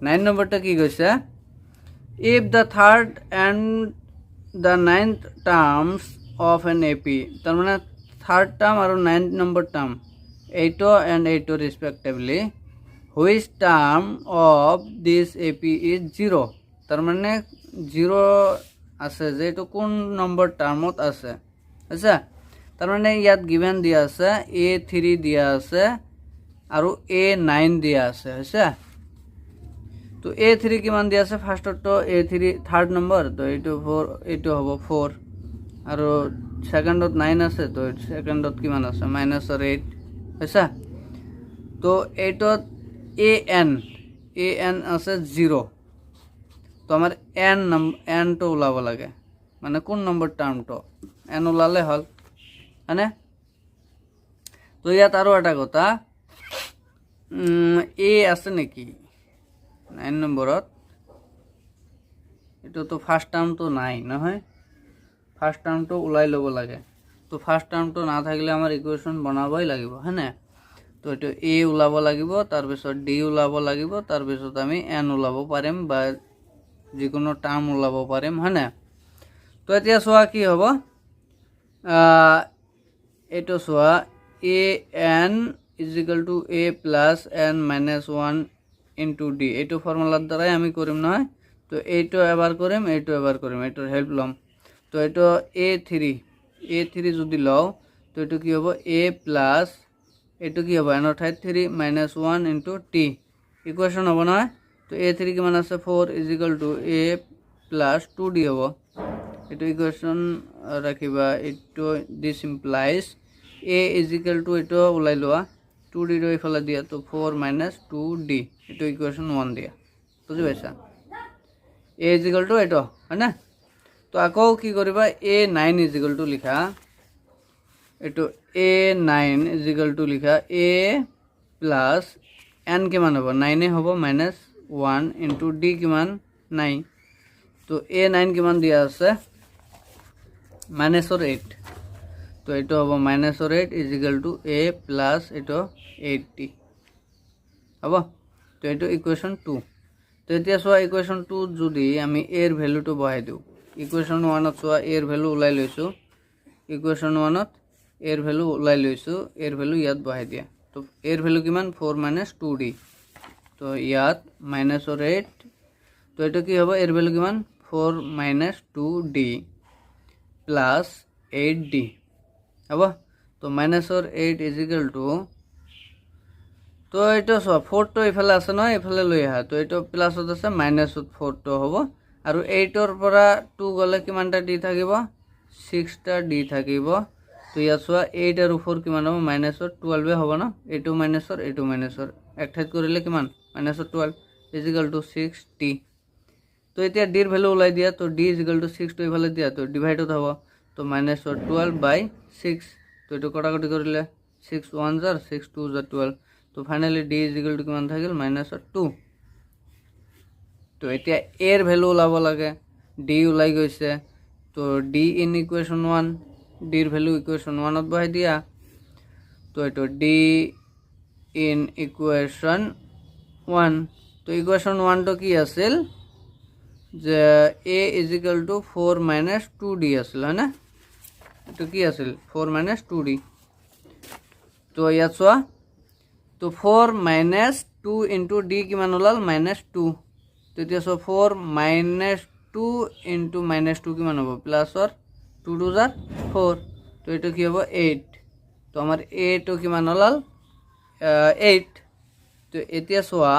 9 নম্বৰটা কি কৈছে if the third and the ninth terms of an AP তাৰ মানে third term আৰু 9th number term 8 and 8 respectively which term of this AP is 0 তাৰ মানে 0 আছে যে এটো কোন নম্বৰ টাৰ্মত আছে আচ্ছা তাৰ মানে ইয়াত গিভেন দিয়া আছে A3 দিয়া আছে আৰু A9 দিয়া আছে আছে তো A3 কিমান দিয়া আছে ফাৰ্স্টত তো A3 থাৰ্ড নম্বৰ তো এইটো 4 এইটো হ'ব 4 আৰু সেকেন্ডত 9 আছে তো সেকেন্ডত কিমান আছে -8 আছে তো এইটোত an আছে 0 তো আমার n তো ওলাব লাগে মানে কোন নম্বৰ টাৰ্মটো n ওলালে হল হয়নে তো ইয়াত আৰু এটা কথা a আছে নেকি 9 নম্বরত এটা তো ফার্স্ট টার্ম তো নাই নহয় ফার্স্ট টার্ম তো উলাই লব লাগে তো ফার্স্ট টার্ম তো না থাকলে আমার ইকুয়েশন বনাবই লাগিব হয়নে তো এটা a উলাব লাগিব তার পিছত d উলাব লাগিব তার পিছত আমি n উলাব পাৰিম বা যিকোনো টাৰ্ম উলাব পাৰিম হয়নে তো এতিয়া সোয়া কি হ'ব এটো সোয়া an = a + n - 1 into d এইটো ফর্মুলার দ্বারাই আমি করিম নহয় তো এইটো এবাৰ কৰিম এইটো এবাৰ কৰিম এইটোৰ হেল্প লম তো এইটো a3 যদি লও তো এইটো কি হ'ব a প্লাস এইটো কি হ'ব n ৰ ঠাইত 3 - 1 into t ইকুয়েশন হ'ব নহয় তো a3 কিমান আছে 4 = a plus 2d হ'ব এইটো ইকুয়েশন ৰাখিবা এইটো দিস ইমপ্লাইজ a = এইটো উলাই লোৱা 2d ৰ ইফালে দিয়া তো 4 - 2d এইটো ইকুয়েশন 1 দিয়া বুজি পাইছা a = এইটো হয় না তো আকৌ কি কৰিবা a9 = লিখা এইটো a9 = লিখা a plus n কিমান হ'ব 9 হ'ব -1 into d কিমান 9 তো a9 কিমান দিয়া আছে -8 তো এইটো হ'ব -8 = a plus এইটো 8d হ'ব তো এইটো ইকুয়েশন 2 তো এতিয়া সোয়া ইকুয়েশন 2 যদি আমি a এর ভ্যালুটো বহাই দিও ইকুয়েশন 1 ত সোয়া a এর ভ্যালু উলাই লৈছো ইকুয়েশন 1 ত a এর ভ্যালু উলাই লৈছো a এর ভ্যালু ইয়াত বহাই দিয়া তো a এর ভ্যালু কিমান 4 - 2d তো ইয়াত -8 তো এটা কি হবে a এর ভ্যালু কিমান 4 - 2d plus 8d হ'ব তো -8 = তো এটা 4 তো ইফালে আছে নহয় ইফালে লৈ আহা তো এটা প্লাসত আছে -4 তো হ'ব আৰু 8 ৰ পৰা 2 গলে কিমানটা d থাকিব 6টা d থাকিব তো ইয়াত 8 আৰু 4 কিমান হ'ব -12 হ'ব ন এইটো -4 এইটো -4 এক ঠাইত কৰিলে কিমান -12 = 6d তো এতিয়া d ৰ ভ্যালু উলাই দিয়া তো d = 6 তো ইফালে দিয়া তো ডিভাইডড হ'ব তো -12/6 তো এইটো কটাকটি কৰিলে 6 1 jar 6 2 jar 12 তো ফাইনালি d = কিমান থাকিল -2 তো এতিয়া a এর ভ্যালু ওলাব লাগে d ওলাই গৈছে তো d ইন ইকুয়েশন 1 d এর ভ্যালু ইকুয়েশন 1 ত বহাই দিয়া তো এটো d ইন ইকুয়েশন 1 তো ইকুয়েশন 1 তো কি আছিল যে a = 4 - 2d আছিল না তো কি আছিল 4 - 2d তো ইয়াত সোয়া তো 4 - 2 into d কিমান ওলাল -2 তো এতিয়া 4 - 2 into -2 কিমান হ'ব প্লাস অর 2 2 jar 4 তো এটা কি হ'ব 8 তো আমার a তো কিমান ওলাল 8 তো এতিয়া সোয়া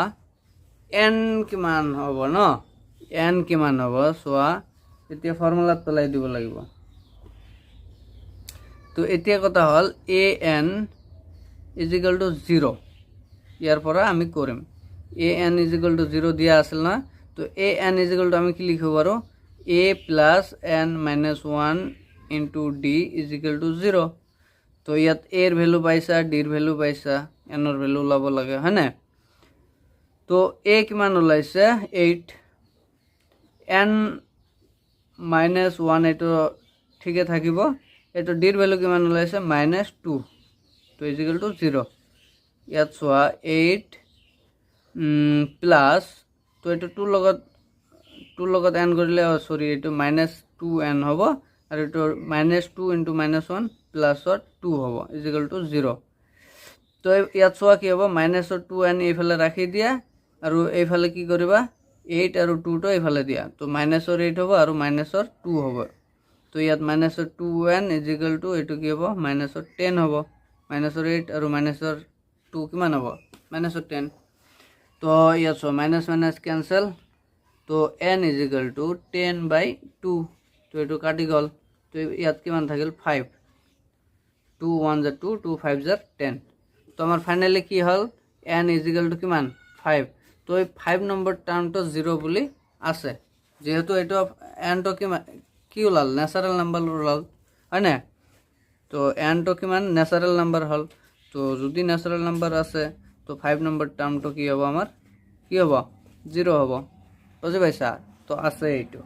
n কিমান হ'ব ন n কিমান হ'ব সোয়া এতিয়া ফর্মুলা তলাই দিব লাগিব তো এতিয়া কথা হল an = 0 ইয়ার পরে আমি করিম an = 0 দিয়া আছিল না তো an = আমি কি লিখব পারো a plus n - 1 into d = 0 তো ইয়াত a এর ভ্যালু পাইছা d এর ভ্যালু পাইছা n এর ভ্যালু লাভ লাগে হয় না তো a কিমান ওলাইছে 8 n - 1 এটো ঠিকে থাকিব এটো d এর ভ্যালু কিমান ওলাইছে -2 তো = 0 ইয়াত সোয়া 8 প্লাস তো এইটো 2 লগত n কৰিলে সৰি এইটো -2n হ'ব আৰু এইটো -2 * -1 + 2 হ'ব = 0। তো ইয়াত চোৱা কি হ'ব -2n এইফালে ৰাখি দিয়া আৰু এইফালে কি কৰিবা 8 আৰু 2 টো এইফালে দিয়া তো -8 হ'ব আৰু -2 হ'ব। তো ইয়াত -2n = এইটো কি হ'ব -10 হ'ব। -8 আৰু -2 কিমান হ'ব -10। তো ইয়াত চোৱা মাইনাছ কেনসেল তো n = 10/2 তো এইটো কাটি গ'ল তো ইয়াত কিমান থাকিল 5 2 1 * 2 2 5 * 10 তো আমার ফাইনালি কি হল n = কিমান 5 তো এই 5 নম্বৰ টার্মটো 0 বুলি আছে যেহেতু এটা n তো কি ওলাল ন্যাচারাল নাম্বার ওলাল হয় না তো n তো কিমান ন্যাচারাল নাম্বার হল তো যদি ন্যাচারাল নাম্বার আছে তো 5 নম্বৰ টাৰ্মটো কি হবে আমাৰ কি হবে 0 হবে বুঝি পাইছা তো আছে এইটো